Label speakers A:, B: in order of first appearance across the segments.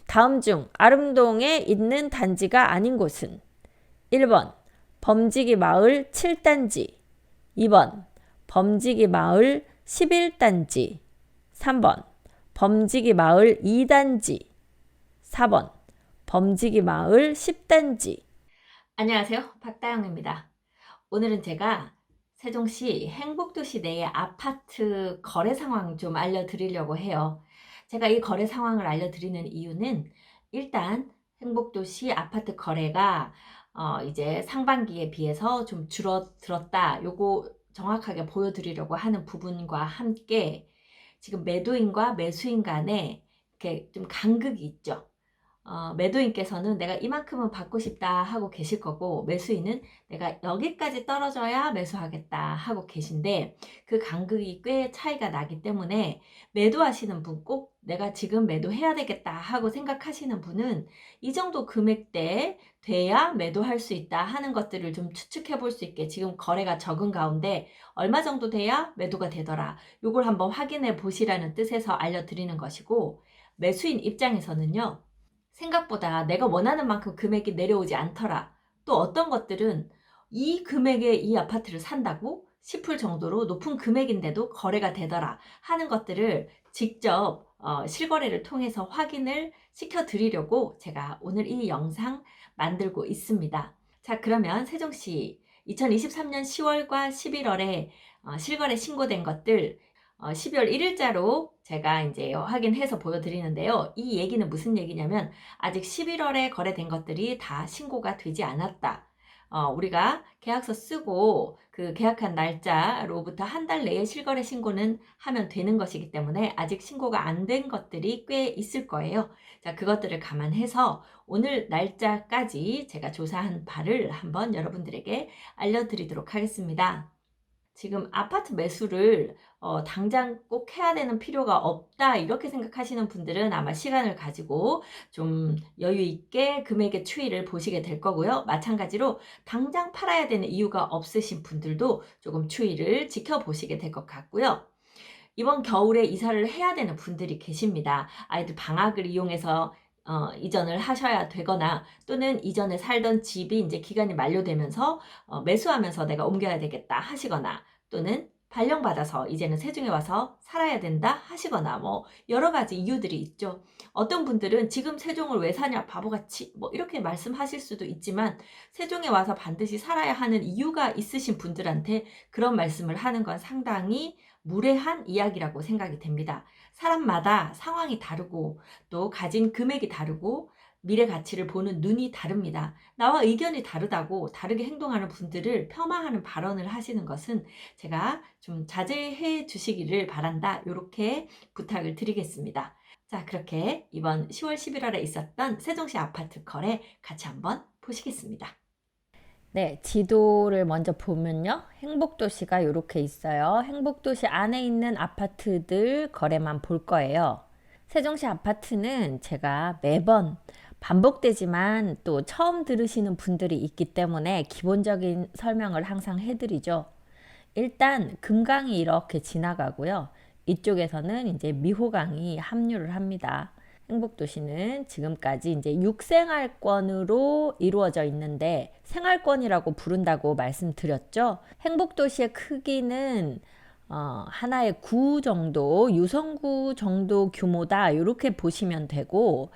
A: 다음 중 아름동에 있는 단지가 아닌 곳은 1번 범지기 마을 7단지, 2번 범지기 마을 11단지, 3번 범지기 마을 2단지, 4번 범지기 마을 10단지. 안녕하세요. 박다영입니다. 오늘은 제가 세종시 행복도시 내의 아파트 거래 상황 좀 알려드리려고 해요. 제가 이 거래 상황을 알려드리는 이유는 일단 행복도시 아파트 거래가 이제 상반기에 비해서 좀 줄어들었다. 요거 정확하게 보여드리려고 하는 부분과 함께 지금 매도인과 매수인 간에 이렇게 좀 간극이 있죠. 매도인께서는 내가 이만큼은 받고 싶다 하고 계실 거고, 매수인은 내가 여기까지 떨어져야 매수하겠다 하고 계신데, 그 간극이 꽤 차이가 나기 때문에 매도하시는 분, 꼭 내가 지금 매도해야 되겠다 하고 생각하시는 분은 이 정도 금액대 돼야 매도할 수 있다 하는 것들을 좀 추측해 볼 수 있게, 지금 거래가 적은 가운데 얼마 정도 돼야 매도가 되더라, 요걸 한번 확인해 보시라는 뜻에서 알려드리는 것이고, 매수인 입장에서는요, 생각보다 내가 원하는 만큼 금액이 내려오지 않더라, 또 어떤 것들은 이 금액에 이 아파트를 산다고 싶을 정도로 높은 금액인데도 거래가 되더라 하는 것들을 직접 실거래를 통해서 확인을 시켜 드리려고 제가 오늘 이 영상 만들고 있습니다. 자, 그러면 세종시 2023년 10월과 11월에 실거래 신고된 것들 12월 1일자로 제가 이제 확인해서 보여드리는데요. 이 얘기는 무슨 얘기냐면, 아직 11월에 거래된 것들이 다 신고가 되지 않았다. 우리가 계약서 쓰고 그 계약한 날짜로부터 한 달 내에 실거래 신고는 하면 되는 것이기 때문에 아직 신고가 안 된 것들이 꽤 있을 거예요. 자, 그것들을 감안해서 오늘 날짜까지 제가 조사한 바를 한번 여러분들에게 알려드리도록 하겠습니다. 지금 아파트 매수를 당장 꼭 해야 되는 필요가 없다 이렇게 생각하시는 분들은 아마 시간을 가지고 좀 여유 있게 금액의 추이를 보시게 될 거고요. 마찬가지로 당장 팔아야 되는 이유가 없으신 분들도 조금 추이를 지켜보시게 될 것 같고요. 이번 겨울에 이사를 해야 되는 분들이 계십니다. 아이들 방학을 이용해서 이전을 하셔야 되거나, 또는 이전에 살던 집이 이제 기간이 만료되면서 매수하면서 내가 옮겨야 되겠다 하시거나, 또는 발령받아서 이제는 세종에 와서 살아야 된다 하시거나, 뭐 여러 가지 이유들이 있죠. 어떤 분들은 지금 세종을 왜 사냐 바보같이 뭐 이렇게 말씀하실 수도 있지만, 세종에 와서 반드시 살아야 하는 이유가 있으신 분들한테 그런 말씀을 하는 건 상당히 무례한 이야기라고 생각이 됩니다. 사람마다 상황이 다르고 또 가진 금액이 다르고 미래 가치를 보는 눈이 다릅니다. 나와 의견이 다르다고 다르게 행동하는 분들을 폄하하는 발언을 하시는 것은 제가 좀 자제해 주시기를 바란다, 이렇게 부탁을 드리겠습니다. 자, 그렇게 이번 10월 11월에 있었던 세종시 아파트 거래 같이 한번 보시겠습니다. 네, 지도를 먼저 보면요. 행복도시가 이렇게 있어요. 행복도시 안에 있는 아파트들 거래만 볼 거예요. 세종시 아파트는 제가 매번 반복되지만 또 처음 들으시는 분들이 있기 때문에 기본적인 설명을 항상 해드리죠. 일단 금강이 이렇게 지나가고요. 이쪽에서는 이제 미호강이 합류를 합니다. 행복도시는 지금까지 이제 6생활권으로 이루어져 있는데, 생활권이라고 부른다고 말씀드렸죠. 행복도시의 크기는 하나의 구 정도, 유성구 정도 규모다 이렇게 보시면 되고,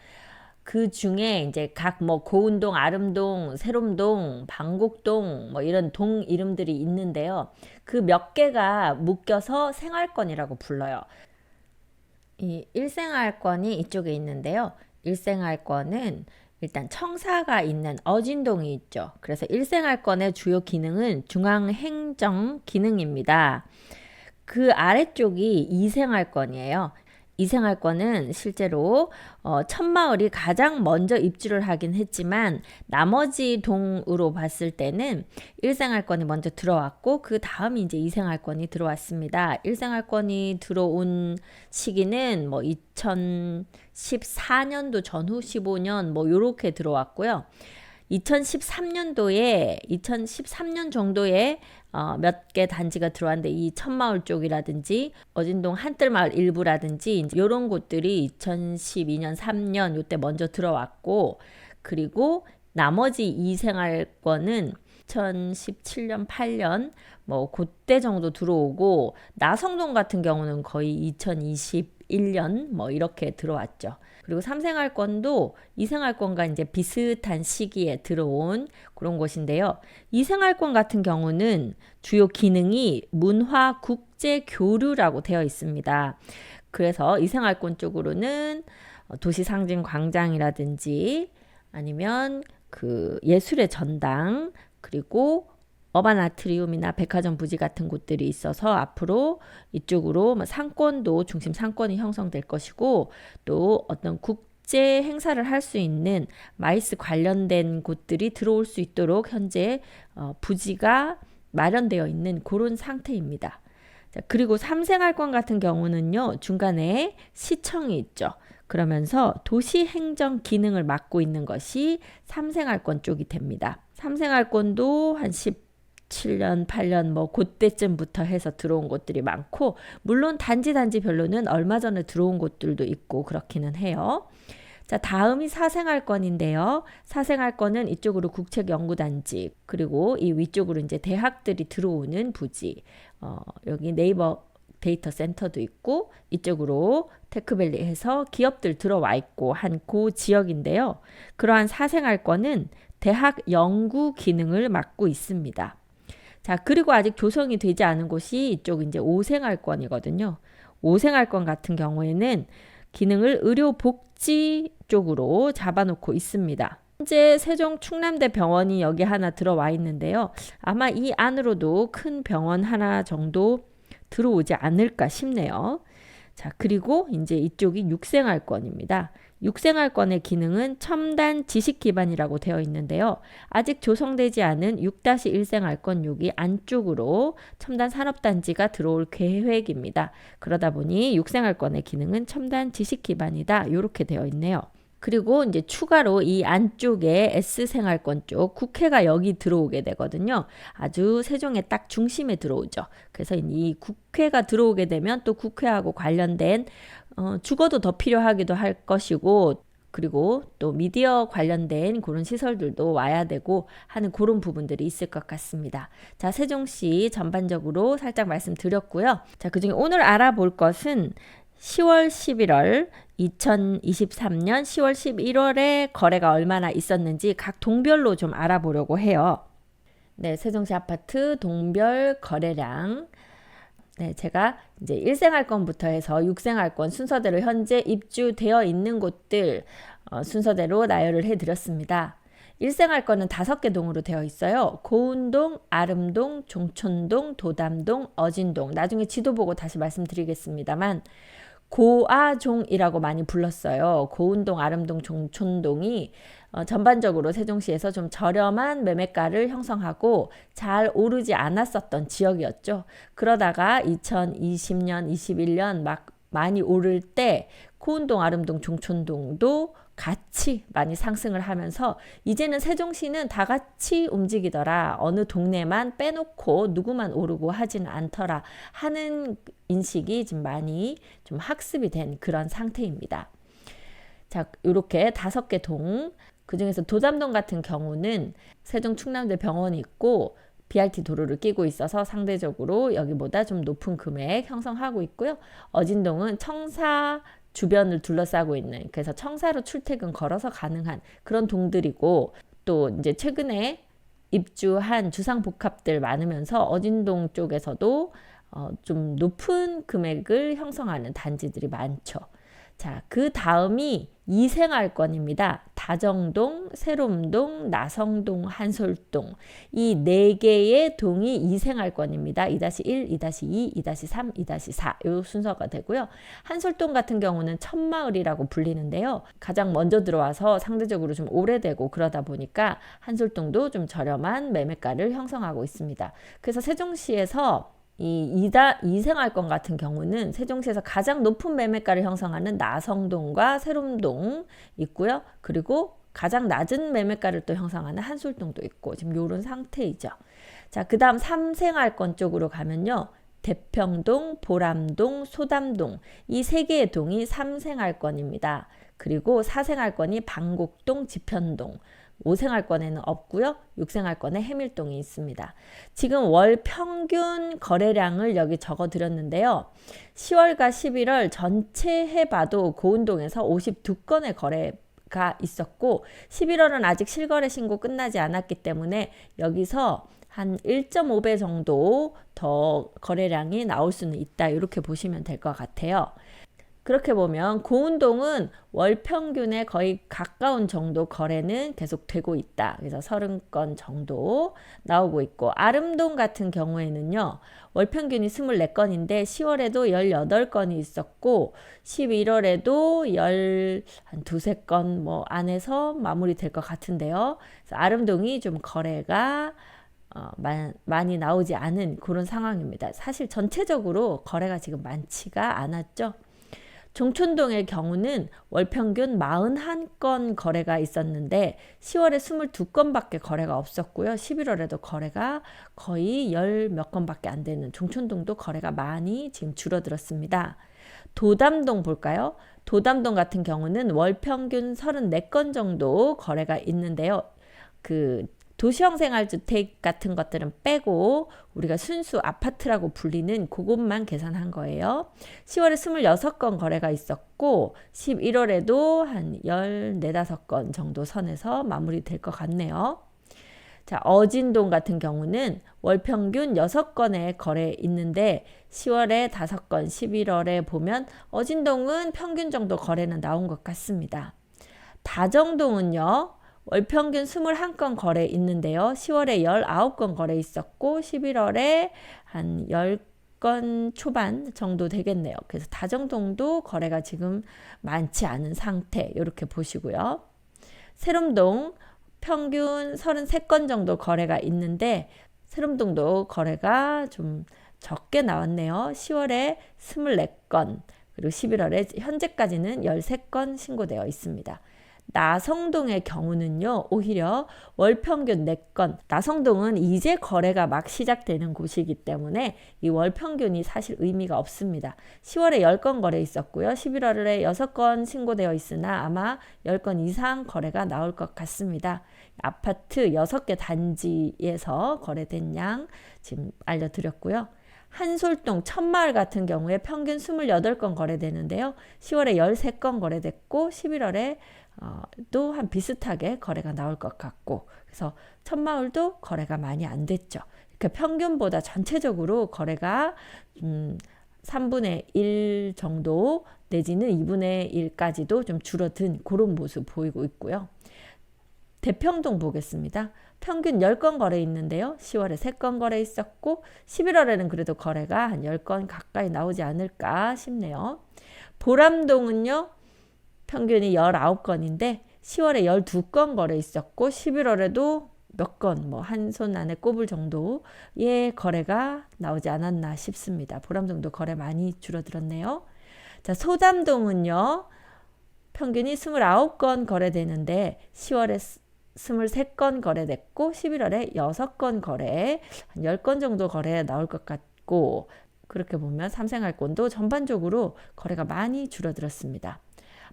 A: 그 중에 이제 각 뭐 고운동, 아름동, 세롬동, 방곡동 뭐 이런 동 이름들이 있는데요. 그 몇 개가 묶여서 생활권이라고 불러요. 이 일생활권이 이쪽에 있는데요. 일생활권은 일단 청사가 있는 어진동이 있죠. 그래서 일생활권의 주요 기능은 중앙행정 기능입니다. 그 아래쪽이 이생활권이에요. 이생활권은 실제로 천마을이 가장 먼저 입주를 하긴 했지만, 나머지 동으로 봤을 때는 일생활권이 먼저 들어왔고 그 다음 이제 이생활권이 들어왔습니다. 일생활권이 들어온 시기는 뭐 2014년도 전후 15년 뭐 요렇게 들어왔고요. 2013년 정도에 몇 개 단지가 들어왔는데 이 천마을 쪽이라든지 어진동 한뜰마을 일부라든지 이런 곳들이 2012년 3년 요때 먼저 들어왔고, 그리고 나머지 이생활권은 2017년 8년 뭐 그때 정도 들어오고, 나성동 같은 경우는 거의 2021년 뭐 이렇게 들어왔죠. 그리고 3생활권도 2생활권과 이제 비슷한 시기에 들어온 그런 곳인데요. 2생활권 같은 경우는 주요 기능이 문화 국제 교류라고 되어 있습니다. 그래서 2생활권 쪽으로는 도시 상징 광장이라든지 아니면 그 예술의 전당, 그리고 어반 아트리움이나 백화점 부지 같은 곳들이 있어서 앞으로 이쪽으로 상권도 중심 상권이 형성될 것이고, 또 어떤 국제 행사를 할 수 있는 마이스 관련된 곳들이 들어올 수 있도록 현재 부지가 마련되어 있는 그런 상태입니다. 자, 그리고 3생활권 같은 경우는요, 중간에 시청이 있죠. 그러면서 도시 행정 기능을 맡고 있는 것이 3생활권 쪽이 됩니다. 3생활권도 한 17년, 8년 뭐 그때쯤부터 해서 들어온 곳들이 많고, 물론 단지별로는 얼마 전에 들어온 곳들도 있고 그렇기는 해요. 자, 다음이 4생활권인데요. 4생활권은 이쪽으로 국책연구단지, 그리고 이 위쪽으로 이제 대학들이 들어오는 부지, 여기 네이버 데이터 센터도 있고, 이쪽으로 테크밸리에서 기업들 들어와 있고 한 그 지역인데요. 그러한 4생활권은 대학 연구 기능을 맡고 있습니다. 자, 그리고 아직 조성이 되지 않은 곳이 이쪽 이제 5생활권이거든요. 5생활권 같은 경우에는 기능을 의료복지 쪽으로 잡아놓고 있습니다. 현재 세종 충남대 병원이 여기 하나 들어와 있는데요. 아마 이 안으로도 큰 병원 하나 정도 들어오지 않을까 싶네요. 자, 그리고 이제 이쪽이 6생활권입니다. 6생활권의 기능은 첨단 지식 기반이라고 되어 있는데요. 아직 조성되지 않은 6-1생활권 여기 안쪽으로 첨단 산업단지가 들어올 계획입니다. 그러다 보니 6생활권의 기능은 첨단 지식 기반이다, 이렇게 되어 있네요. 그리고 이제 추가로 이 안쪽에 S생활권 쪽 국회가 여기 들어오게 되거든요. 아주 세종의 딱 중심에 들어오죠. 그래서 이 국회가 들어오게 되면 또 국회하고 관련된 주거도 더 필요하기도 할 것이고, 그리고 또 미디어 관련된 그런 시설들도 와야 되고 하는 그런 부분들이 있을 것 같습니다. 자, 세종시 전반적으로 살짝 말씀드렸고요. 자, 그중에 오늘 알아볼 것은 10월 11월 2023년 10월 11월에 거래가 얼마나 있었는지 각 동별로 좀 알아보려고 해요. 네, 세종시 아파트 동별 거래량. 네, 제가 이제 1생활권부터 해서 6생활권 순서대로 현재 입주되어 있는 곳들 순서대로 나열을 해드렸습니다. 1생활권은 5개 동으로 되어 있어요. 고운동, 아름동, 종촌동, 도담동, 어진동. 나중에 지도 보고 다시 말씀드리겠습니다만 고아종이라고 많이 불렀어요. 고운동, 아름동, 종촌동이 전반적으로 세종시에서 좀 저렴한 매매가를 형성하고 잘 오르지 않았었던 지역이었죠. 그러다가 2020년, 21년 막 많이 오를 때 고운동, 아름동, 종촌동도 같이 많이 상승을 하면서 이제는 세종시는 다 같이 움직이더라, 어느 동네만 빼놓고 누구만 오르고 하지는 않더라 하는 인식이 좀 많이 좀 학습이 된 그런 상태입니다. 자, 이렇게 5개 동, 그중에서 도담동 같은 경우는 세종 충남대 병원이 있고 BRT 도로를 끼고 있어서 상대적으로 여기보다 좀 높은 금액 형성하고 있고요. 어진동은 청사 주변을 둘러싸고 있는, 그래서 청사로 출퇴근 걸어서 가능한 그런 동들이고, 또 이제 최근에 입주한 주상복합들 많으면서 어진동 쪽에서도 좀 높은 금액을 형성하는 단지들이 많죠. 자, 그 다음이 2생활권입니다. 다정동, 세롬동, 나성동, 한솔동, 이 4개의 동이 2생활권입니다. 2-1, 2-2, 2-3, 2-4 이 순서가 되고요. 한솔동 같은 경우는 천마을이라고 불리는데요. 가장 먼저 들어와서 상대적으로 좀 오래되고 그러다 보니까 한솔동도 좀 저렴한 매매가를 형성하고 있습니다. 그래서 세종시에서 이 이생활권 같은 경우는 세종시에서 가장 높은 매매가를 형성하는 나성동과 세롬동 있고요. 그리고 가장 낮은 매매가를 또 형성하는 한솔동도 있고 지금 이런 상태이죠. 자, 그 다음 3생활권 쪽으로 가면요. 대평동, 보람동, 소담동 이 세 개의 동이 3생활권입니다. 그리고 4생활권이 방곡동, 지편동 5생활권에는 없고요. 6생활권에 해밀동이 있습니다. 지금 월 평균 거래량을 여기 적어 드렸는데요. 10월과 11월 전체 해봐도 고운동에서 52건의 거래가 있었고 11월은 아직 실거래 신고 끝나지 않았기 때문에 여기서 한 1.5배 정도 더 거래량이 나올 수는 있다. 이렇게 보시면 될 것 같아요. 그렇게 보면 고운동은 월 평균에 거의 가까운 정도 거래는 계속 되고 있다. 그래서 30건 정도 나오고 있고 아름동 같은 경우에는요. 월 평균이 24건인데 10월에도 18건이 있었고 11월에도 한 두세 건 뭐 안에서 마무리될 것 같은데요. 그래서 아름동이 좀 거래가 많이 나오지 않은 그런 상황입니다. 사실 전체적으로 거래가 지금 많지가 않았죠. 종촌동의 경우는 월평균 41건 거래가 있었는데 10월에 22건밖에 거래가 없었고요. 11월에도 거래가 거의 10몇 건밖에 안 되는 종촌동도 거래가 많이 지금 줄어들었습니다. 도담동 볼까요? 도담동 같은 경우는 월평균 34건 정도 거래가 있는데요. 도시형 생활주택 같은 것들은 빼고 우리가 순수 아파트라고 불리는 그것만 계산한 거예요. 10월에 26건 거래가 있었고 11월에도 한 14, 15건 정도 선에서 마무리될 것 같네요. 자, 어진동 같은 경우는 월 평균 6건의 거래 있는데 10월에 5건, 11월에 보면 어진동은 평균 정도 거래는 나온 것 같습니다. 다정동은요. 월 평균 21건 거래 있는데요. 10월에 19건 거래 있었고 11월에 한 10건 초반 정도 되겠네요. 그래서 다정동도 거래가 지금 많지 않은 상태 이렇게 보시고요. 세롬동 평균 33건 정도 거래가 있는데 세롬동도 거래가 좀 적게 나왔네요. 10월에 24건 그리고 11월에 현재까지는 13건 신고되어 있습니다. 나성동의 경우는요. 오히려 월평균 4건 나성동은 이제 거래가 막 시작되는 곳이기 때문에 이 월평균이 사실 의미가 없습니다. 10월에 10건 거래 있었고요. 11월에 6건 신고되어 있으나 아마 10건 이상 거래가 나올 것 같습니다. 아파트 6개 단지에서 거래된 양 지금 알려드렸고요. 한솔동 천마을 같은 경우에 평균 28건 거래되는데요. 10월에 13건 거래됐고 11월에 또 한 비슷하게 거래가 나올 것 같고 그래서 천마을도 거래가 많이 안 됐죠. 그러니까 평균보다 전체적으로 거래가 3분의 1 정도 내지는 2분의 1까지도 좀 줄어든 그런 모습 보이고 있고요. 대평동 보겠습니다. 평균 10건 거래 있는데요. 10월에 3건 거래 있었고 11월에는 그래도 거래가 한 10건 가까이 나오지 않을까 싶네요. 보람동은요. 평균이 19건인데 10월에 12건 거래 있었고 11월에도 몇 건 뭐 한 손 안에 꼽을 정도의 거래가 나오지 않았나 싶습니다. 보람동도 거래 많이 줄어들었네요. 자, 소담동은요. 평균이 29건 거래되는데 10월에 23건 거래됐고 11월에 6건 거래 한 10건 정도 거래 나올 것 같고 그렇게 보면 삼생활권도 전반적으로 거래가 많이 줄어들었습니다.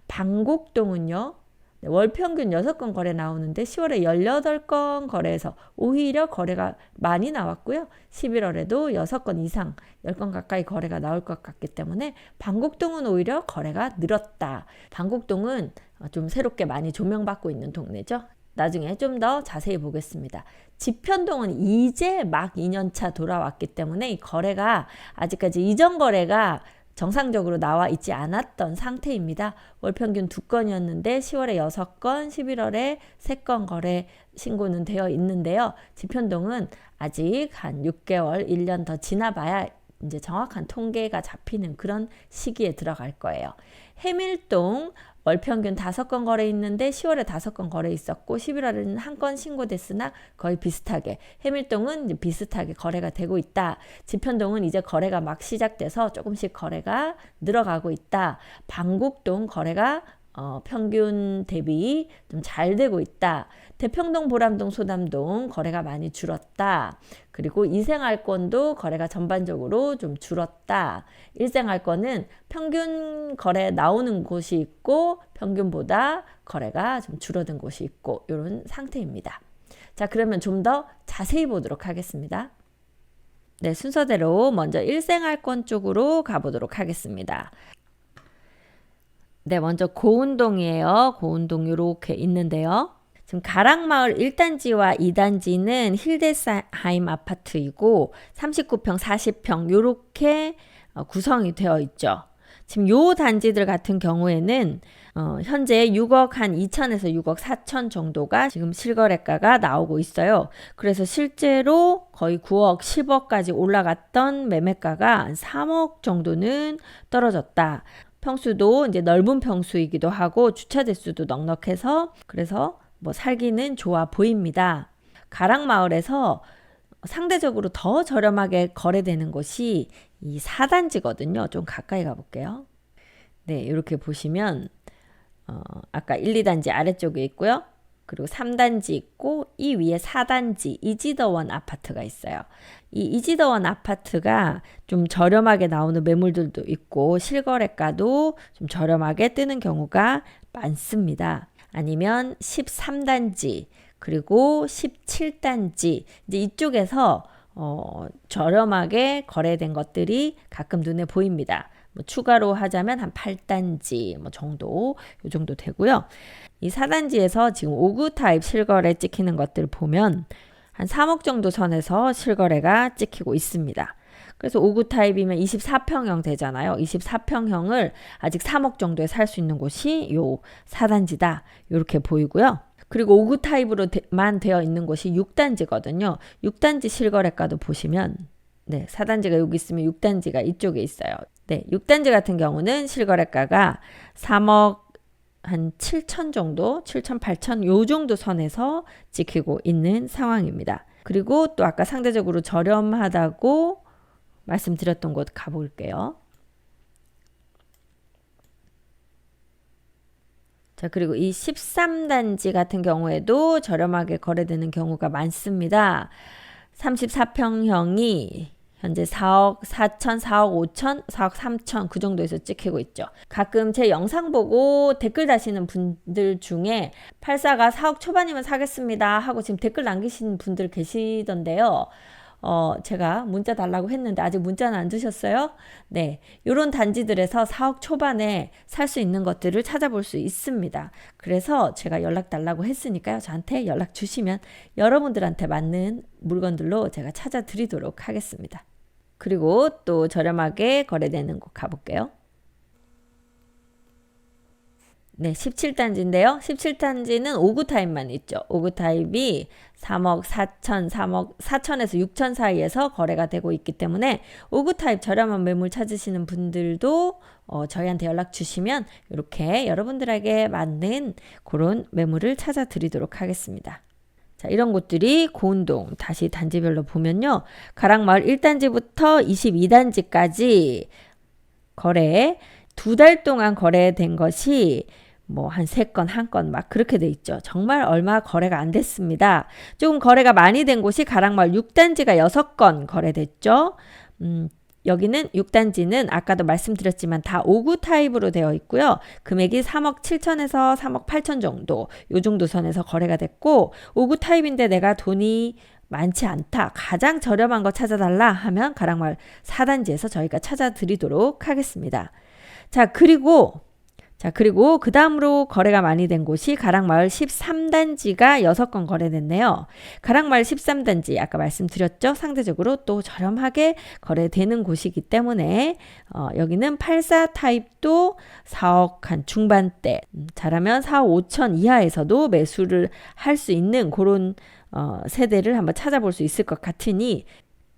A: 방곡동은요. 월 평균 6건 거래 나오는데 10월에 18건 거래해서 오히려 거래가 많이 나왔고요. 11월에도 6건 이상 10건 가까이 거래가 나올 것 같기 때문에 방곡동은 오히려 거래가 늘었다. 방곡동은 좀 새롭게 많이 조명받고 있는 동네죠. 나중에 좀 더 자세히 보겠습니다. 지편동은 이제 막 2년차 돌아왔기 때문에 이 거래가 아직까지 이전 거래가 정상적으로 나와 있지 않았던 상태입니다. 월평균 2건이었는데 10월에 6건, 11월에 3건 거래 신고는 되어 있는데요. 지편동은 아직 한 6개월, 1년 더 지나봐야 이제 정확한 통계가 잡히는 그런 시기에 들어갈 거예요. 해밀동 월 평균 5건 거래 있는데 10월에 5건 거래 있었고 11월에는 한 건 신고됐으나 거의 비슷하게, 해밀동은 이제 비슷하게 거래가 되고 있다. 지편동은 이제 거래가 막 시작돼서 조금씩 거래가 늘어가고 있다. 방곡동 거래가 평균 대비 좀 잘 되고 있다. 대평동, 보람동, 소담동 거래가 많이 줄었다. 그리고 이생알권도 거래가 전반적으로 좀 줄었다. 일생알권은 평균 거래 나오는 곳이 있고 평균보다 거래가 좀 줄어든 곳이 있고 이런 상태입니다. 자, 그러면 좀 더 자세히 보도록 하겠습니다. 네, 순서대로 먼저 일생알권 쪽으로 가보도록 하겠습니다. 네, 먼저 고운동이에요. 고운동 이렇게 있는데요. 지금 가락마을 1단지와 2단지는 힐데스하임 아파트이고 39평, 40평 이렇게 구성이 되어 있죠. 지금 요 단지들 같은 경우에는 현재 6억 한 2천에서 6억 4천 정도가 지금 실거래가가 나오고 있어요. 그래서 실제로 거의 9억, 10억까지 올라갔던 매매가가 한 3억 정도는 떨어졌다. 평수도 이제 넓은 평수이기도 하고 주차 대수도 넉넉해서 그래서 뭐 살기는 좋아 보입니다. 가락마을에서 상대적으로 더 저렴하게 거래되는 곳이 이 4단지거든요. 좀 가까이 가볼게요. 네, 이렇게 보시면 아까 1, 2단지 아래쪽에 있고요. 그리고 3단지 있고 이 위에 4단지 이지더원 아파트가 있어요. 이 이지더원 아파트가 좀 저렴하게 나오는 매물들도 있고 실거래가도 좀 저렴하게 뜨는 경우가 많습니다. 아니면 13단지 그리고 17단지 이제 이쪽에서 저렴하게 거래된 것들이 가끔 눈에 보입니다. 뭐 추가로 하자면 한 8단지 뭐 정도 요 정도 되고요. 이 4단지에서 지금 5구 타입 실거래 찍히는 것들 보면 한 3억 정도 선에서 실거래가 찍히고 있습니다. 그래서 5구 타입이면 24평형 되잖아요. 24평형을 아직 3억 정도에 살 수 있는 곳이 요 4단지다. 이렇게 보이고요. 그리고 5구 타입으로만 되어 있는 곳이 6단지거든요. 6단지 실거래가도 보시면 네, 4단지가 여기 있으면 6단지가 이쪽에 있어요. 네, 6단지 같은 경우는 실거래가가 3억 한 7천 정도, 7천, 8천 요 정도 선에서 지키고 있는 상황입니다. 그리고 또 아까 상대적으로 저렴하다고 말씀드렸던 곳 가볼게요. 자, 그리고 이 13단지 같은 경우에도 저렴하게 거래되는 경우가 많습니다. 34평형이 현재 4억 4천, 4억 5천, 4억 3천 그 정도에서 찍히고 있죠. 가끔 제 영상 보고 댓글 다시는 분들 중에 84가 4억 초반이면 사겠습니다 하고 지금 댓글 남기신 분들 계시던데요. 제가 문자 달라고 했는데 아직 문자는 안 주셨어요? 네, 요런 단지들에서 4억 초반에 살 수 있는 것들을 찾아볼 수 있습니다. 그래서 제가 연락 달라고 했으니까요. 저한테 연락 주시면 여러분들한테 맞는 물건들로 제가 찾아드리도록 하겠습니다. 그리고 또 저렴하게 거래되는 곳 가볼게요. 네, 17단지인데요. 17단지는 5구 타입만 있죠. 5구 타입이 3억 4천, 3억 4천에서 6천 사이에서 거래가 되고 있기 때문에 5구 타입 저렴한 매물 찾으시는 분들도 저희한테 연락 주시면 이렇게 여러분들에게 맞는 그런 매물을 찾아 드리도록 하겠습니다. 자, 이런 곳들이 고운동 다시 단지별로 보면요. 가락마을 1단지부터 22단지까지 거래 2달 동안 거래된 것이 뭐 한 3건, 1건 막 그렇게 돼 있죠. 정말 얼마 거래가 안 됐습니다. 조금 거래가 많이 된 곳이 가락마을 6단지가 6건 거래됐죠. 여기는 6단지는 아까도 말씀드렸지만 다 5구 타입으로 되어 있고요. 금액이 3억 7천에서 3억 8천 정도 요 정도 선에서 거래가 됐고 5구 타입인데 내가 돈이 많지 않다. 가장 저렴한 거 찾아달라 하면 가락마을 4단지에서 저희가 찾아드리도록 하겠습니다. 자, 그리고 그 다음으로 거래가 많이 된 곳이 가락마을 13단지가 6건 거래됐네요. 가락마을 13단지 아까 말씀드렸죠. 상대적으로 또 저렴하게 거래되는 곳이기 때문에 여기는 84 타입도 4억 한 중반대 잘하면 4억 5천 이하에서도 매수를 할 수 있는 그런 세대를 한번 찾아볼 수 있을 것 같으니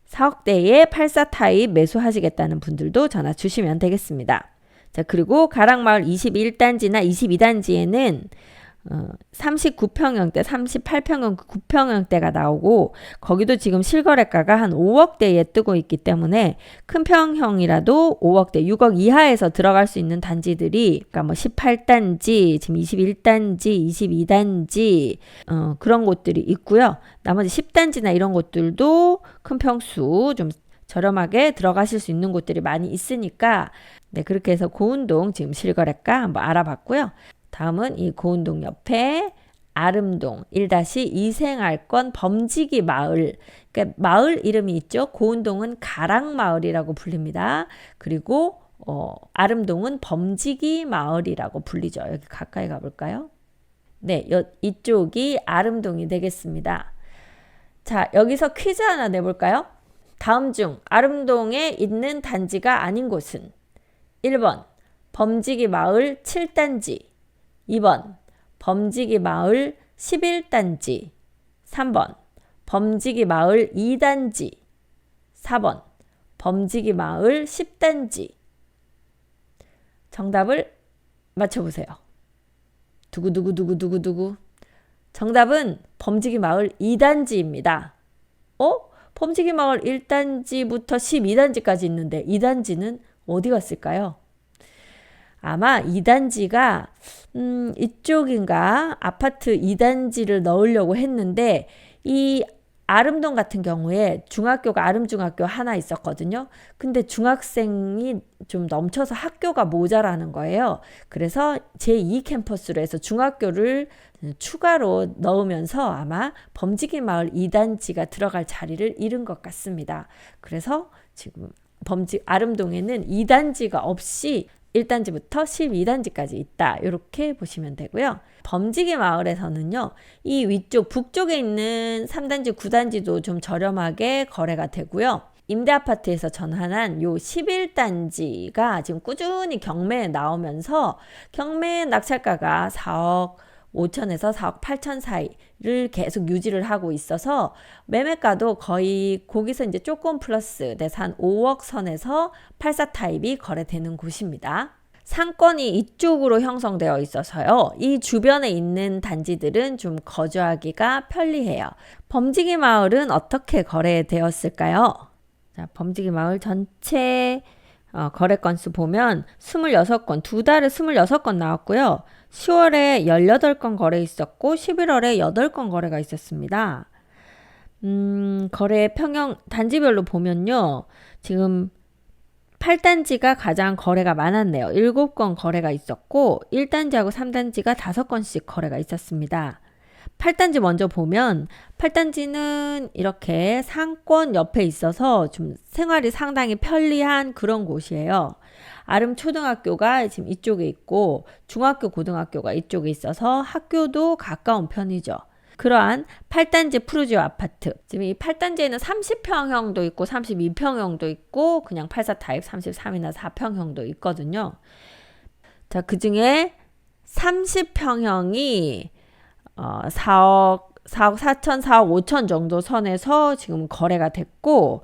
A: 4억대에 84 타입 매수하시겠다는 분들도 전화 주시면 되겠습니다. 자, 그리고 가락마을 21단지나 22단지에는 39평형대, 38평형, 9평형대가 나오고 거기도 지금 실거래가가 한 5억대에 뜨고 있기 때문에 큰 평형이라도 5억대, 6억 이하에서 들어갈 수 있는 단지들이 그러니까 뭐 18단지, 지금 21단지, 22단지 그런 곳들이 있고요. 나머지 10단지나 이런 곳들도 큰 평수 좀 저렴하게 들어가실 수 있는 곳들이 많이 있으니까 네, 그렇게 해서 고운동 지금 실거래가 한번 알아봤고요. 다음은 이 고운동 옆에 아름동 1-2 생활권 범지기 마을, 그러니까 마을 이름이 있죠. 고운동은 가락마을이라고 불립니다. 그리고 아름동은 범지기 마을이라고 불리죠. 여기 가까이 가볼까요? 네, 이쪽이 아름동이 되겠습니다. 자, 여기서 퀴즈 하나 내볼까요? 다음 중 아름동에 있는 단지가 아닌 곳은 1번 범지기 마을 7단지, 2번 범지기 마을 11단지, 3번 범지기 마을 2단지, 4번 범지기 마을 10단지. 정답을 맞춰보세요. 두구두구두구두구두구. 정답은 범지기 마을 2단지입니다. 범지기 마을 1단지부터 12단지까지 있는데 2단지는 어디 갔을까요? 아마 2단지가 이쪽인가 아파트 2단지를 넣으려고 했는데 이 아름동 같은 경우에 중학교가 아름중학교 하나 있었거든요. 근데 중학생이 좀 넘쳐서 학교가 모자라는 거예요. 그래서 제2 캠퍼스로 해서 중학교를 추가로 넣으면서 아마 범지기 마을 2단지가 들어갈 자리를 잃은 것 같습니다. 그래서 지금 아름동에는 2단지가 없이 1단지부터 12단지까지 있다. 이렇게 보시면 되고요. 범지기 마을에서는요. 이 위쪽 북쪽에 있는 3단지, 9단지도 좀 저렴하게 거래가 되고요. 임대아파트에서 전환한 요 11단지가 지금 꾸준히 경매에 나오면서 경매 낙찰가가 4억 5천에서 4억 8천 사이를 계속 유지를 하고 있어서 매매가도 거의 거기서 이제 조금 플러스 돼서 한 5억 선에서 84 타입이 거래되는 곳입니다. 상권이 이쪽으로 형성되어 있어서요. 이 주변에 있는 단지들은 좀 거주하기가 편리해요. 범지기 마을은 어떻게 거래되었을까요? 자, 범지기 마을 전체 거래 건수 보면 26건, 두 달에 26건 나왔고요. 10월에 18건 거래 있었고 11월에 8건 거래가 있었습니다. 거래 평형 단지별로 보면요. 지금 8단지가 가장 거래가 많았네요. 7건 거래가 있었고 1단지하고 3단지가 5건씩 거래가 있었습니다. 8단지 먼저 보면 8단지는 이렇게 상권 옆에 있어서 좀 생활이 상당히 편리한 그런 곳이에요. 아름초등학교가 지금 이쪽에 있고 중학교, 고등학교가 이쪽에 있어서 학교도 가까운 편이죠. 그러한 8단지 푸르지오 아파트. 지금 이 8단지에는 30평형도 있고 32평형도 있고 그냥 84 타입 33이나 4평형도 있거든요. 자, 그 중에 30평형이 4억 4천, 4억 5천 정도 선에서 지금 거래가 됐고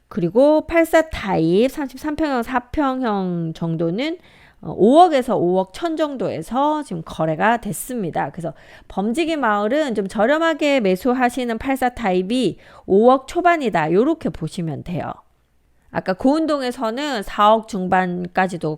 A: 그리고 84 타입 33평형, 4평형 정도는 5억에서 5억 천 정도에서 지금 거래가 됐습니다. 그래서 범지기 마을은 좀 저렴하게 매수하시는 84 타입이 5억 초반이다. 이렇게 보시면 돼요. 아까 고운동에서는 4억 중반까지도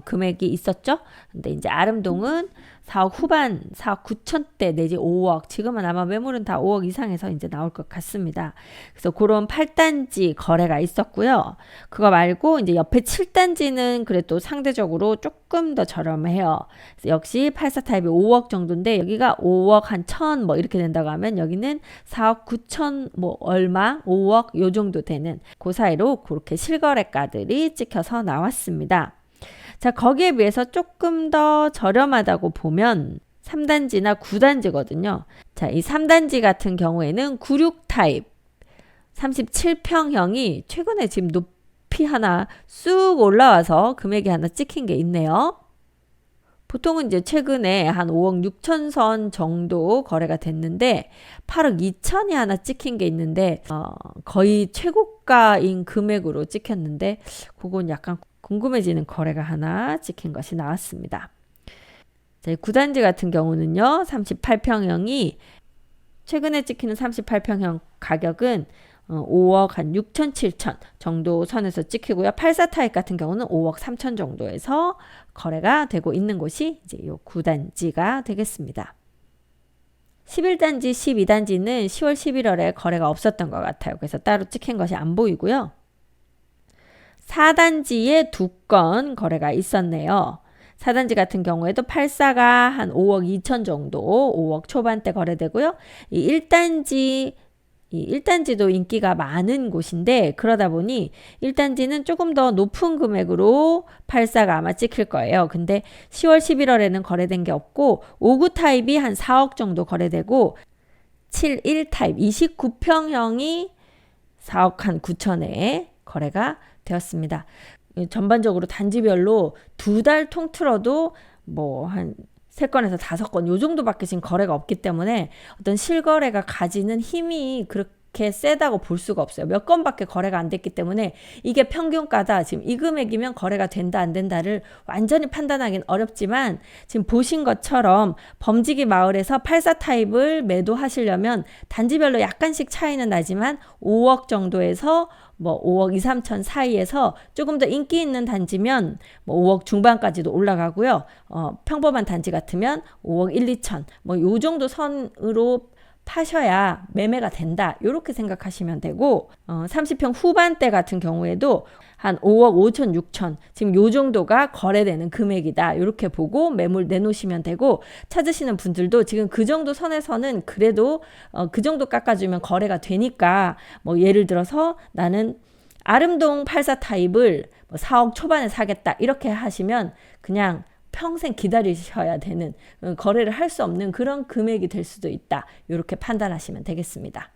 A: 금액이 있었죠. 근데 이제 아름동은 4억 후반, 4억 9천대 내지 5억. 지금은 아마 매물은 다 5억 이상에서 이제 나올 것 같습니다. 그래서 그런 8단지 거래가 있었고요. 그거 말고 이제 옆에 7단지는 그래도 상대적으로 조금 더 저렴해요. 그래서 역시 84 타입이 5억 정도인데 여기가 5억 한 1000 뭐 이렇게 된다고 하면 여기는 4억 9천 뭐 얼마 5억 요 정도 되는 그 사이로 그렇게 실거래가들이 찍혀서 나왔습니다. 자, 거기에 비해서 조금 더 저렴하다고 보면 3단지나 9단지거든요. 자, 이 3단지 같은 경우에는 96 타입 37평형이 최근에 지금 높이 하나 쑥 올라와서 금액이 하나 찍힌 게 있네요. 보통은 이제 최근에 한 5억 6천 선 정도 거래가 됐는데 8억 2천이 하나 찍힌 게 있는데 거의 최고가인 금액으로 찍혔는데 그건 약간 궁금해지는 거래가 하나 찍힌 것이 나왔습니다. 자, 9단지 같은 경우는요. 38평형이 최근에 찍히는 38평형 가격은 5억 한 6천, 7천 정도 선에서 찍히고요. 84타입 같은 경우는 5억 3천 정도에서 거래가 되고 있는 곳이 이제 요 9단지가 되겠습니다. 11단지, 12단지는 10월, 11월에 거래가 없었던 것 같아요. 그래서 따로 찍힌 것이 안 보이고요. 4단지에 2건 거래가 있었네요. 4단지 같은 경우에도 84가 한 5억 2천 정도, 5억 초반대 거래되고요. 이 1단지도 인기가 많은 곳인데 그러다 보니 1단지는 조금 더 높은 금액으로 84가 아마 찍힐 거예요. 근데 10월, 11월에는 거래된 게 없고 59 타입이 한 4억 정도 거래되고 71 타입 29평형이 4억 한 9천에 거래가 되었습니다. 전반적으로 단지별로 2달 통틀어도 뭐 한 3건에서 5건 요 정도밖에 지금 거래가 없기 때문에 어떤 실거래가 가지는 힘이 그렇게 세다고 볼 수가 없어요. 몇 건밖에 거래가 안 됐기 때문에 이게 평균가다. 지금 이 금액이면 거래가 된다 안 된다를 완전히 판단하기는 어렵지만 지금 보신 것처럼 범지기 마을에서 84 타입을 매도하시려면 단지별로 약간씩 차이는 나지만 5억 정도에서 뭐 5억 2, 3천 사이에서 조금 더 인기 있는 단지면 뭐 5억 중반까지도 올라가고요. 평범한 단지 같으면 5억 1, 2천 뭐 요 정도 선으로 파셔야 매매가 된다. 이렇게 생각하시면 되고 30평 후반대 같은 경우에도 한 5억 5천 6천 지금 요 정도가 거래되는 금액이다. 이렇게 보고 매물 내놓으시면 되고 찾으시는 분들도 지금 그 정도 선에서는 그래도 그 정도 깎아주면 거래가 되니까 뭐 예를 들어서 나는 아름동 84 타입을 뭐 4억 초반에 사겠다. 이렇게 하시면 그냥 평생 기다리셔야 되는 거래를 할 수 없는 그런 금액이 될 수도 있다. 이렇게 판단하시면 되겠습니다.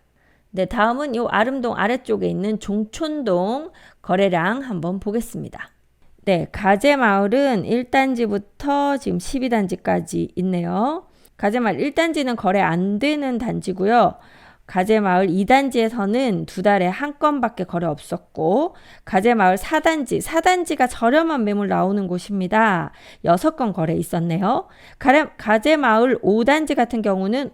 A: 네, 다음은 요 아름동 아래쪽에 있는 종촌동 거래량 한번 보겠습니다. 네, 가재마을은 1단지부터 지금 12단지까지 있네요. 가재마을 1단지는 거래 안 되는 단지고요. 가재마을 2단지에서는 2달에 한 건밖에 거래 없었고 가재마을 4단지가 저렴한 매물 나오는 곳입니다. 6건 거래 있었네요. 가재마을 5단지 같은 경우는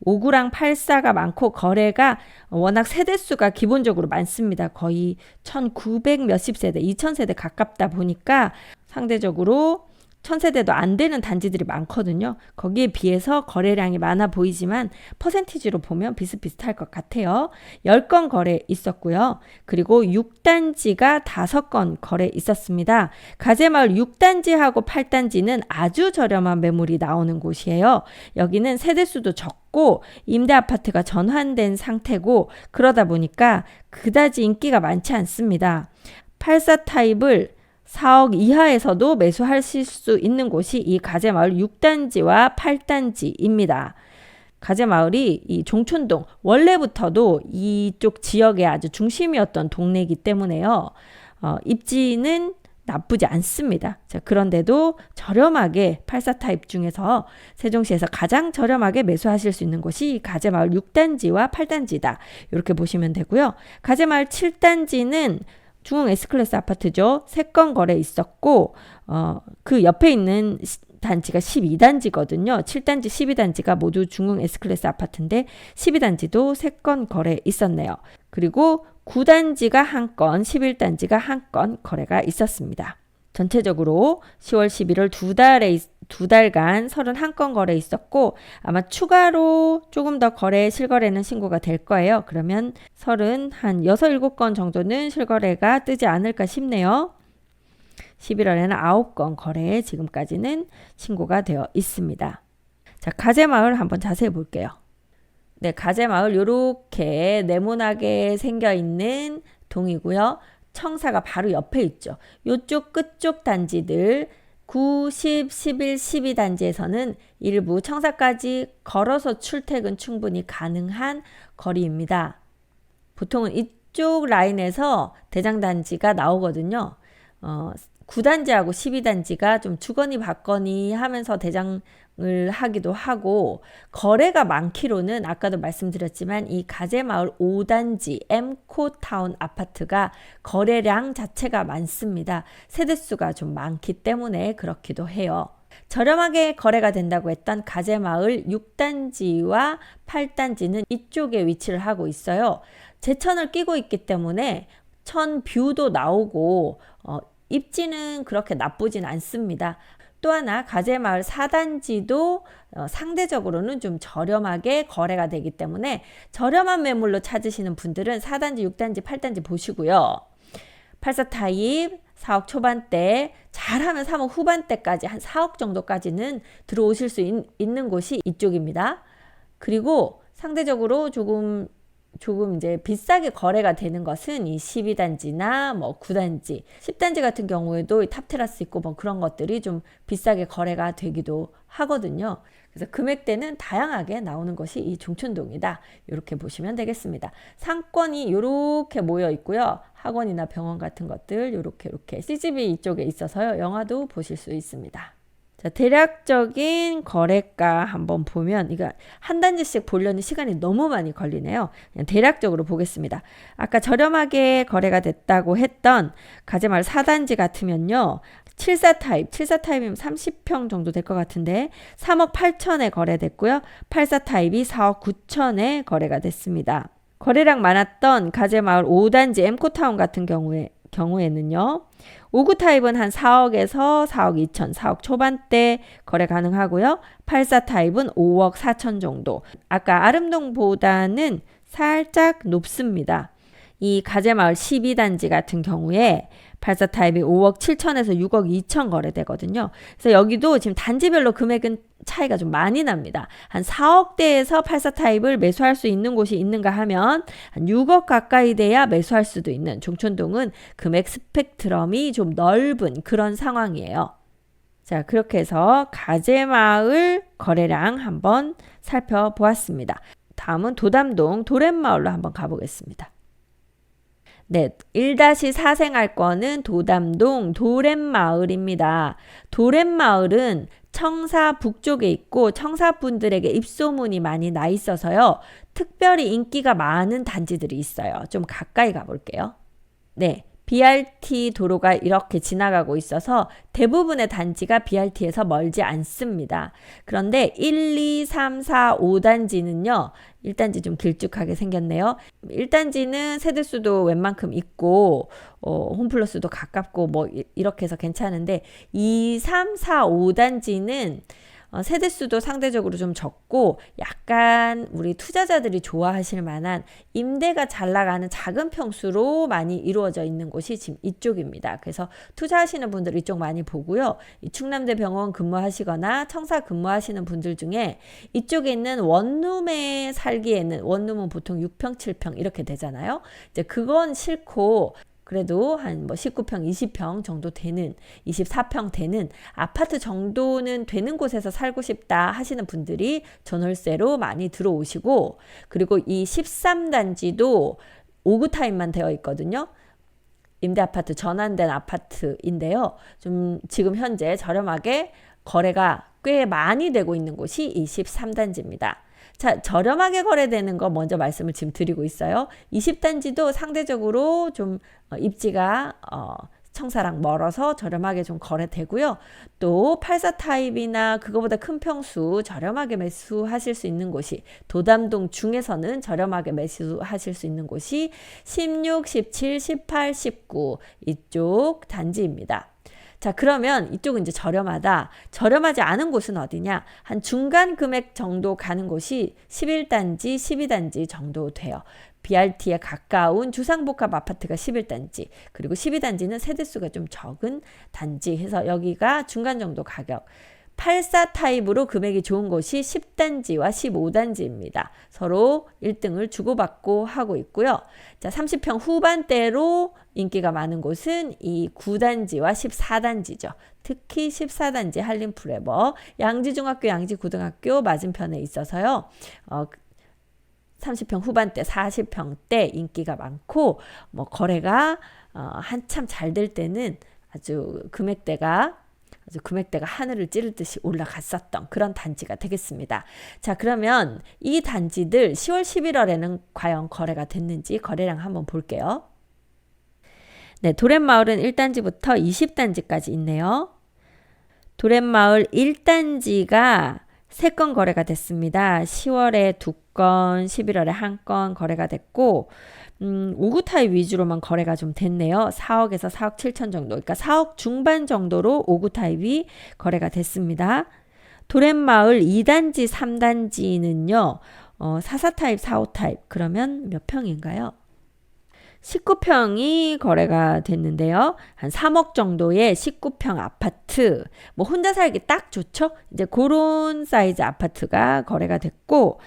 A: 59랑 84가 많고 거래가 워낙 세대수가 기본적으로 많습니다. 거의 1900 몇십 세대, 2000세대 가깝다 보니까 상대적으로 1000세대도 안 되는 단지들이 많거든요. 거기에 비해서 거래량이 많아 보이지만 퍼센티지로 보면 비슷비슷할 것 같아요. 10건 거래 있었고요. 그리고 6단지가 5건 거래 있었습니다. 가재마을 6단지하고 8단지는 아주 저렴한 매물이 나오는 곳이에요. 여기는 세대수도 적고 임대아파트가 전환된 상태고 그러다 보니까 그다지 인기가 많지 않습니다. 84 타입을 4억 이하에서도 매수하실 수 있는 곳이 이 가재마을 6단지와 8단지입니다. 가재마을이 이 종촌동 원래부터도 이쪽 지역의 아주 중심이었던 동네이기 때문에요. 입지는 나쁘지 않습니다. 자, 그런데도 저렴하게 84 타입 중에서 세종시에서 가장 저렴하게 매수하실 수 있는 곳이 가재마을 6단지와 8단지다. 이렇게 보시면 되고요. 가재마을 7단지는 중흥 S클래스 아파트죠. 3건 거래 있었고 그 옆에 있는 단지가 12단지거든요. 7단지, 12단지가 모두 중흥 S클래스 아파트인데 12단지도 3건 거래 있었네요. 그리고 9단지가 1건, 11단지가 1건 거래가 있었습니다. 전체적으로 10월, 11월 2달간 31건 거래 있었고 아마 추가로 조금 더 실거래는 신고가 될 거예요. 그러면 한 6, 7건 정도는 실거래가 뜨지 않을까 싶네요. 11월에는 9건 거래 지금까지는 신고가 되어 있습니다. 자, 가재마을 한번 자세히 볼게요. 네, 가재마을 이렇게 네모나게 생겨 있는 동이고요. 청사가 바로 옆에 있죠. 이쪽 끝쪽 단지들 9, 10, 11, 12단지에서는 일부 청사까지 걸어서 출퇴근 충분히 가능한 거리입니다. 보통은 이쪽 라인에서 대장단지가 나오거든요. 9단지하고 12단지가 좀 주거니 받거니 하면서 대장을 하기도 하고, 거래가 많기로는 아까도 말씀드렸지만 이 가재마을 5단지 엠코타운 아파트가 거래량 자체가 많습니다. 세대수가 좀 많기 때문에 그렇기도 해요. 저렴하게 거래가 된다고 했던 가재마을 6단지와 8단지는 이쪽에 위치를 하고 있어요. 제천을 끼고 있기 때문에 천 뷰도 나오고 입지는 그렇게 나쁘진 않습니다. 또 하나 가재마을 4단지도 상대적으로는 좀 저렴하게 거래가 되기 때문에 저렴한 매물로 찾으시는 분들은 4단지, 6단지, 8단지 보시고요. 84 타입 4억 초반대, 잘하면 3억 후반대까지 한 4억 정도까지는 들어오실 수 있는 곳이 이쪽입니다. 그리고 상대적으로 조금 이제 비싸게 거래가 되는 것은 이 12단지나 뭐 9단지, 10단지 같은 경우에도 이 탑테라스 있고 뭐 그런 것들이 좀 비싸게 거래가 되기도 하거든요. 그래서 금액대는 다양하게 나오는 것이 이 종촌동이다. 이렇게 보시면 되겠습니다. 상권이 이렇게 모여 있고요. 학원이나 병원 같은 것들 이렇게 CGV 이쪽에 있어서요. 영화도 보실 수 있습니다. 자, 대략적인 거래가 한번 보면 이거 한 단지씩 보려는 시간이 너무 많이 걸리네요. 그냥 대략적으로 보겠습니다. 아까 저렴하게 거래가 됐다고 했던 가재마을 4단지 같으면요. 74 타입이면 30평 정도 될 것 같은데 3억 8천에 거래됐고요. 84 타입이 4억 9천에 거래가 됐습니다. 거래량 많았던 가재마을 5단지 엠코타운 같은 경우에는요. 59 타입은 한 4억에서 4억 2천, 4억 초반대 거래 가능하고요. 84 타입은 5억 4천 정도. 아까 아름동보다는 살짝 높습니다. 이 가재마을 12단지 같은 경우에 84 타입이 5억 7천에서 6억 2천 거래되거든요. 그래서 여기도 지금 단지별로 금액은 차이가 좀 많이 납니다. 한 4억대에서 84 타입을 매수할 수 있는 곳이 있는가 하면 한 6억 가까이 돼야 매수할 수도 있는, 종촌동은 금액 스펙트럼이 좀 넓은 그런 상황이에요. 자, 그렇게 해서 가재마을 거래량 한번 살펴보았습니다. 다음은 도담동 도렛마을로 한번 가보겠습니다. 네, 1-4 생활권은 도담동 도렛마을입니다. 도렛마을은 청사 북쪽에 있고 청사분들에게 입소문이 많이 나 있어서요. 특별히 인기가 많은 단지들이 있어요. 좀 가까이 가볼게요. 네, BRT 도로가 이렇게 지나가고 있어서 대부분의 단지가 BRT에서 멀지 않습니다. 그런데 1, 2, 3, 4, 5단지는요. 1단지 좀 길쭉하게 생겼네요. 1단지는 세대수도 웬만큼 있고 홈플러스도 가깝고 뭐 이렇게 해서 괜찮은데 2, 3, 4, 5단지는 세대수도 상대적으로 좀 적고 약간 우리 투자자들이 좋아하실 만한 임대가 잘 나가는 작은 평수로 많이 이루어져 있는 곳이 지금 이쪽입니다. 그래서 투자하시는 분들 이쪽 많이 보고요. 이 충남대병원 근무하시거나 청사 근무하시는 분들 중에 이쪽에 있는 원룸에 살기에는, 원룸은 보통 6평, 7평 이렇게 되잖아요. 이제 그건 싫고 그래도 한 뭐 19평, 20평 정도 되는, 24평 되는 아파트 정도는 되는 곳에서 살고 싶다 하시는 분들이 전월세로 많이 들어오시고, 그리고 이 13단지도 5구 타입만 되어 있거든요. 임대아파트 전환된 아파트인데요. 좀 지금 현재 저렴하게 거래가 꽤 많이 되고 있는 곳이 이 13단지입니다. 자, 저렴하게 거래되는 거 먼저 말씀을 지금 드리고 있어요. 20단지도 상대적으로 좀 입지가 청사랑 멀어서 저렴하게 좀 거래되고요. 또 84 타입이나 그거보다 큰 평수 저렴하게 매수하실 수 있는 곳이, 도담동 중에서는 저렴하게 매수하실 수 있는 곳이 16, 17, 18, 19 이쪽 단지입니다. 자, 그러면 이쪽은 이제 저렴하다. 저렴하지 않은 곳은 어디냐? 한 중간 금액 정도 가는 곳이 11단지, 12단지 정도 돼요. BRT에 가까운 주상복합 아파트가 11단지, 그리고 12단지는 세대수가 좀 적은 단지 해서 여기가 중간 정도 가격. 84 타입으로 금액이 좋은 곳이 10단지와 15단지입니다. 서로 1등을 주고받고 하고 있고요. 자, 30평 후반대로 인기가 많은 곳은 이 9단지와 14단지죠. 특히 14단지 한림프레버, 양지중학교, 양지고등학교 맞은편에 있어서요. 30평 후반대, 40평대 인기가 많고, 뭐 거래가 한참 잘 될 때는 아주 금액대가 하늘을 찌를 듯이 올라갔었던 그런 단지가 되겠습니다. 자, 그러면 이 단지들 10월 11월에는 과연 거래가 됐는지 거래량 한번 볼게요. 네, 도렛마을은 1단지부터 20단지까지 있네요. 도렛마을 1단지가 3건 거래가 됐습니다. 10월에 2건, 11월에 1건 거래가 됐고 5구 타입 위주로만 거래가 좀 됐네요. 4억에서 4억 7천 정도. 그러니까 4억 중반 정도로 5구 타입이 거래가 됐습니다. 도렛마을 2단지, 3단지는요. 44 타입, 45 타입. 그러면 몇 평인가요? 19평이 거래가 됐는데요. 한 3억 정도의 19평 아파트. 뭐 혼자 살기 딱 좋죠? 이제 그런 사이즈 아파트가 거래가 됐고,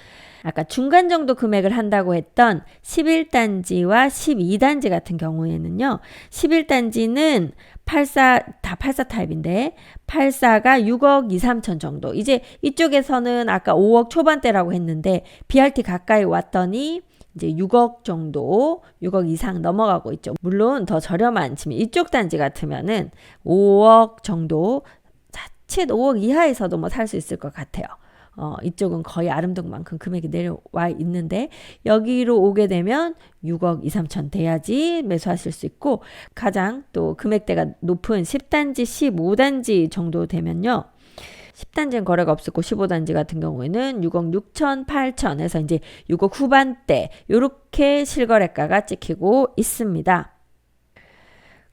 A: 아까 중간 정도 금액을 한다고 했던 11단지와 12단지 같은 경우에는요. 11단지는 84 타입인데 84가 6억 2, 3천 정도. 이제 이쪽에서는 아까 5억 초반대라고 했는데 BRT 가까이 왔더니 이제 6억 정도, 6억 이상 넘어가고 있죠. 물론 더 저렴한 지금 이쪽 단지 같으면은 5억 정도, 자칫 5억 이하에서도 뭐 살 수 있을 것 같아요. 이쪽은 거의 아름동만큼 금액이 내려와 있는데 여기로 오게 되면 6억 2, 3천 돼야지 매수하실 수 있고 가장 또 금액대가 높은 10단지, 15단지 정도 되면요. 10단지는 거래가 없었고 15단지 같은 경우에는 6억 6천, 8천 해서 이제 6억 후반대 요렇게 실거래가가 찍히고 있습니다.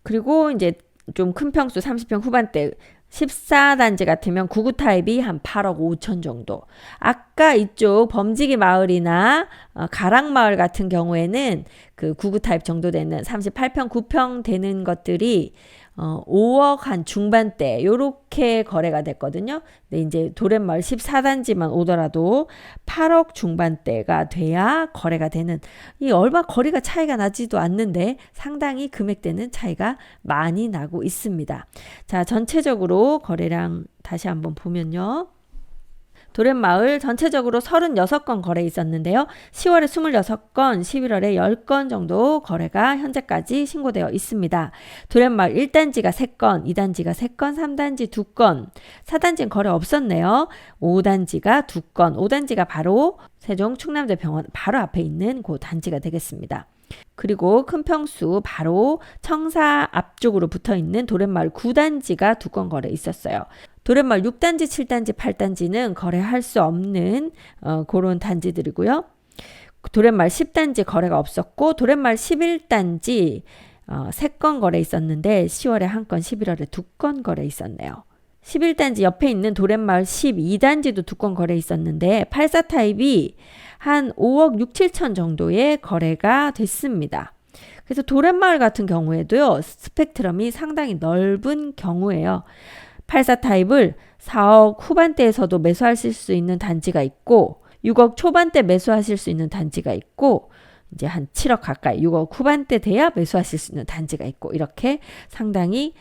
A: 그리고 이제 좀 큰 평수 30평 후반대 14단지 같으면 9구 타입이 한 8억 5천 정도. 아까 이쪽 범지기 마을이나 가락마을 같은 경우에는 그 9구 타입 정도 되는 38평, 9평 되는 것들이 5억 한 중반대 요렇게 거래가 됐거든요. 근데 이제 도렛마을 14단지만 오더라도 8억 중반대가 돼야 거래가 되는 이 얼마 거리가 차이가 나지도 않는데 상당히 금액대는 차이가 많이 나고 있습니다. 자, 전체적으로 거래량 다시 한번 보면요. 도렛마을 전체적으로 36건 거래 있었는데요. 10월에 26건, 11월에 10건 정도 거래가 현재까지 신고되어 있습니다. 도렛마을 1단지가 3건, 2단지가 3건, 3단지 2건, 4단지는 거래 없었네요. 5단지가 2건, 5단지가 바로 세종 충남대병원 바로 앞에 있는 그 단지가 되겠습니다. 그리고 큰 평수 바로 청사 앞쪽으로 붙어있는 도렛마을 9단지가 2건 거래 있었어요. 도렛마을 6단지, 7단지, 8단지는 거래할 수 없는 그런 단지들이고요. 도렛마을 10단지 거래가 없었고 도렛마을 11단지 3건 거래 있었는데 10월에 1건, 11월에 2건 거래 있었네요. 11단지 옆에 있는 도렛마을 12단지도 2건 거래 있었는데 84 타입이 한 5억 6, 7천 정도의 거래가 됐습니다. 그래서 도렛마을 같은 경우에도요. 스펙트럼이 상당히 넓은 경우예요. 84 타입을 4억 후반대에서도 매수하실 수 있는 단지가 있고 6억 초반대 매수하실 수 있는 단지가 있고 이제 한 7억 가까이 6억 후반대 돼야 매수하실 수 있는 단지가 있고 이렇게 상당히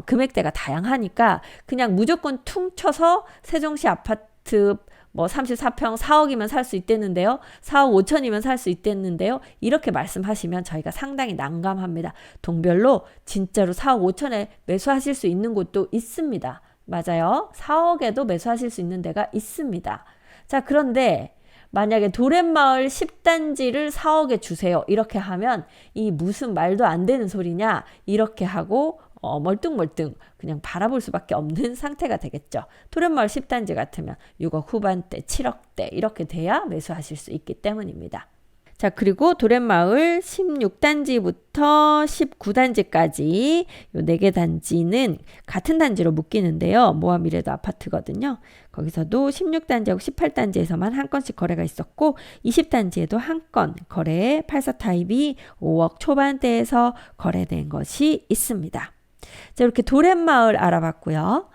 A: 금액대가 다양하니까 그냥 무조건 퉁쳐서 세종시 아파트 뭐 34평 4억이면 살 수 있댔는데요. 4억 5천이면 살 수 있댔는데요. 이렇게 말씀하시면 저희가 상당히 난감합니다. 동별로 진짜로 4억 5천에 매수하실 수 있는 곳도 있습니다. 맞아요. 4억에도 매수하실 수 있는 데가 있습니다. 자, 그런데 만약에 도렛마을 10단지를 4억에 주세요. 이렇게 하면 이 무슨 말도 안 되는 소리냐 이렇게 하고 멀뚱멀뚱 그냥 바라볼 수밖에 없는 상태가 되겠죠. 도렛마을 10단지 같으면 6억 후반대, 7억대 이렇게 돼야 매수하실 수 있기 때문입니다. 자, 그리고 도렛마을 16단지부터 19단지까지 요 4개 단지는 같은 단지로 묶이는데요. 모아미래도 아파트거든요. 거기서도 16단지하고 18단지에서만 한 건씩 거래가 있었고 20단지에도 한 건 거래 84 타입이 5억 초반대에서 거래된 것이 있습니다. 자, 이렇게 도렛마을 알아봤고요.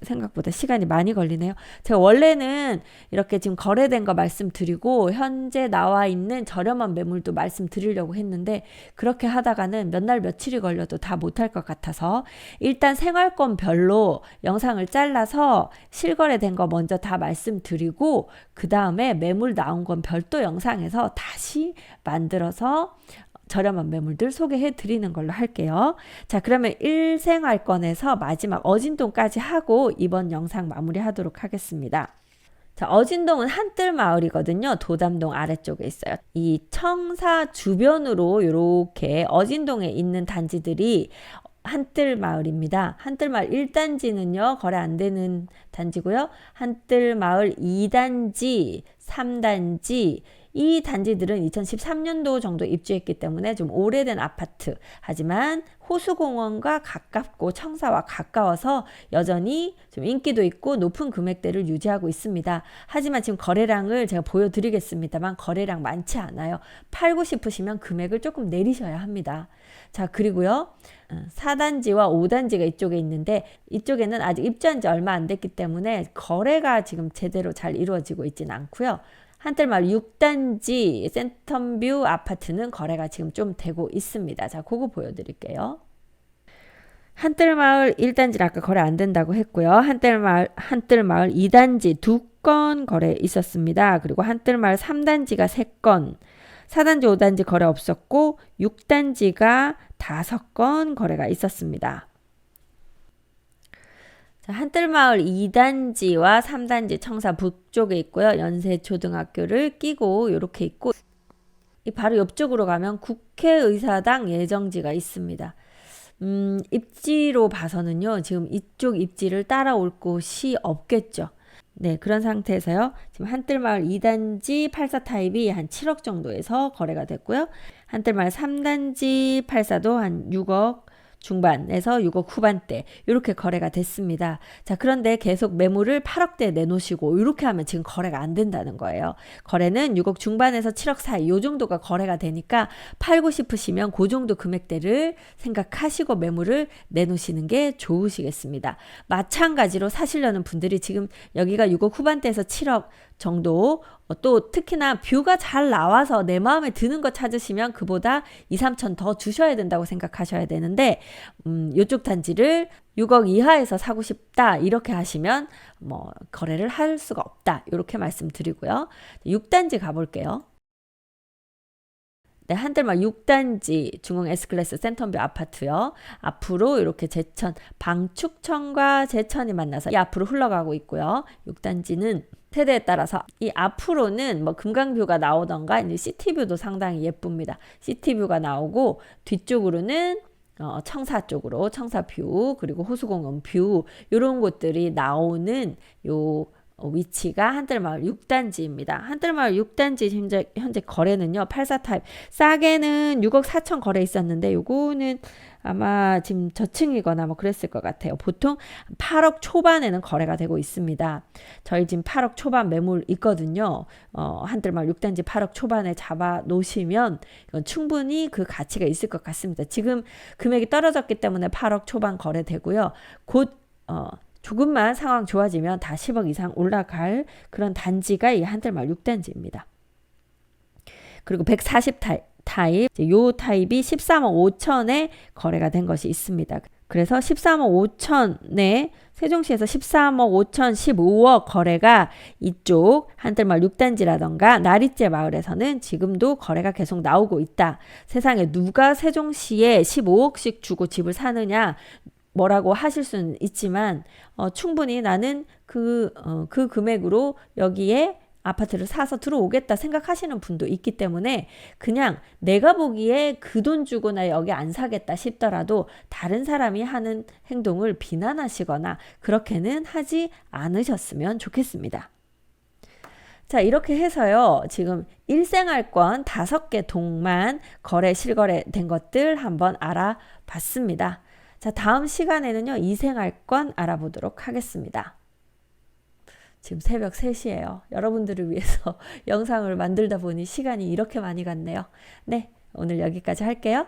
A: 생각보다 시간이 많이 걸리네요. 제가 원래는 이렇게 지금 거래된 거 말씀드리고 현재 나와 있는 저렴한 매물도 말씀드리려고 했는데 그렇게 하다가는 몇 날 며칠이 걸려도 다 못할 것 같아서 일단 생활권별로 영상을 잘라서 실거래된 거 먼저 다 말씀드리고 그 다음에 매물 나온 건 별도 영상에서 다시 만들어서 저렴한 매물들 소개해 드리는 걸로 할게요. 자, 그러면 일생활권에서 마지막 어진동까지 하고 이번 영상 마무리하도록 하겠습니다. 자, 어진동은 한뜰마을이거든요. 도담동 아래쪽에 있어요. 이 청사 주변으로 이렇게 어진동에 있는 단지들이 한뜰마을입니다. 한뜰마을 1단지는요, 거래 안 되는 단지고요. 한뜰마을 2단지, 3단지, 이 단지들은 2013년도 정도 입주했기 때문에 좀 오래된 아파트. 하지만 호수공원과 가깝고 청사와 가까워서 여전히 좀 인기도 있고 높은 금액대를 유지하고 있습니다. 하지만 지금 거래량을 제가 보여드리겠습니다만 거래량 많지 않아요. 팔고 싶으시면 금액을 조금 내리셔야 합니다. 자, 그리고요. 4단지와 5단지가 이쪽에 있는데 이쪽에는 아직 입주한 지 얼마 안 됐기 때문에 거래가 지금 제대로 잘 이루어지고 있지는 않고요. 한뜰마을 6단지 센텀뷰 아파트는 거래가 지금 좀 되고 있습니다. 자, 그거 보여드릴게요. 한뜰마을 1단지는 아까 거래 안 된다고 했고요. 한뜰마을 2단지 2건 거래 있었습니다. 그리고 한뜰마을 3단지가 3건, 4단지, 5단지 거래 없었고 6단지가 5건 거래가 있었습니다. 자, 한뜰마을 2단지와 3단지 청사 북쪽에 있고요. 연세초등학교를 끼고 이렇게 있고 이 바로 옆쪽으로 가면 국회의사당 예정지가 있습니다. 입지로 봐서는요. 지금 이쪽 입지를 따라올 곳이 없겠죠. 네, 그런 상태에서요. 지금 한뜰마을 2단지 84 타입이 한 7억 정도에서 거래가 됐고요. 한뜰마을 3단지 84도 한 6억 중반에서 6억 후반대 이렇게 거래가 됐습니다. 자, 그런데 계속 매물을 8억대에 내놓으시고 이렇게 하면 지금 거래가 안 된다는 거예요. 거래는 6억 중반에서 7억 사이 이 정도가 거래가 되니까 팔고 싶으시면 그 정도 금액대를 생각하시고 매물을 내놓으시는 게 좋으시겠습니다. 마찬가지로 사시려는 분들이 지금 여기가 6억 후반대에서 7억 정도 또 특히나 뷰가 잘 나와서 내 마음에 드는 거 찾으시면 그보다 2, 3천 더 주셔야 된다고 생각하셔야 되는데 이쪽 단지를 6억 이하에서 사고 싶다 이렇게 하시면 뭐 거래를 할 수가 없다 이렇게 말씀드리고요. 6단지 가볼게요. 네, 한뜰마을 6단지 중흥 S클래스 센텀뷰 아파트요. 앞으로 이렇게 제천, 방축천과 제천이 만나서 이 앞으로 흘러가고 있고요. 6단지는 세대에 따라서 이 앞으로는 뭐 금강뷰가 나오던가 이제 시티뷰도 상당히 예쁩니다. 시티뷰가 나오고 뒤쪽으로는 청사 쪽으로 청사뷰 그리고 호수공원 뷰 이런 곳들이 나오는 요 위치가 한뜰마을 6단지입니다. 한뜰마을 6단지 현재 거래는요. 84 타입 싸게는 6억 4천 거래 있었는데 요거는 아마 지금 저층이거나 뭐 그랬을 것 같아요. 보통 8억 초반에는 거래가 되고 있습니다. 저희 지금 8억 초반 매물 있거든요. 한뜰마을 6단지 8억 초반에 잡아 놓으시면 이건 충분히 그 가치가 있을 것 같습니다. 지금 금액이 떨어졌기 때문에 8억 초반 거래되고요. 곧 조금만 상황 좋아지면 다 10억 이상 올라갈 그런 단지가 이 한뜰마을 6단지입니다. 그리고 140 타입, 요 타입이 13억 5천에 거래가 된 것이 있습니다. 그래서 13억 5천에 세종시에서 13억 5천 15억 거래가 이쪽 한뜰마을 6단지라던가 나리째 마을에서는 지금도 거래가 계속 나오고 있다. 세상에 누가 세종시에 15억씩 주고 집을 사느냐 뭐라고 하실 수는 있지만 충분히 나는 그 금액으로 여기에 아파트를 사서 들어오겠다 생각하시는 분도 있기 때문에 그냥 내가 보기에 그 돈 주고 나 여기 안 사겠다 싶더라도 다른 사람이 하는 행동을 비난하시거나 그렇게는 하지 않으셨으면 좋겠습니다. 자, 이렇게 해서요. 지금 일생활권 5개 동만 거래 실거래 된 것들 한번 알아봤습니다. 자, 다음 시간에는요. 이생활권 알아보도록 하겠습니다. 지금 새벽 3시예요. 여러분들을 위해서 영상을 만들다 보니 시간이 이렇게 많이 갔네요. 네, 오늘 여기까지 할게요.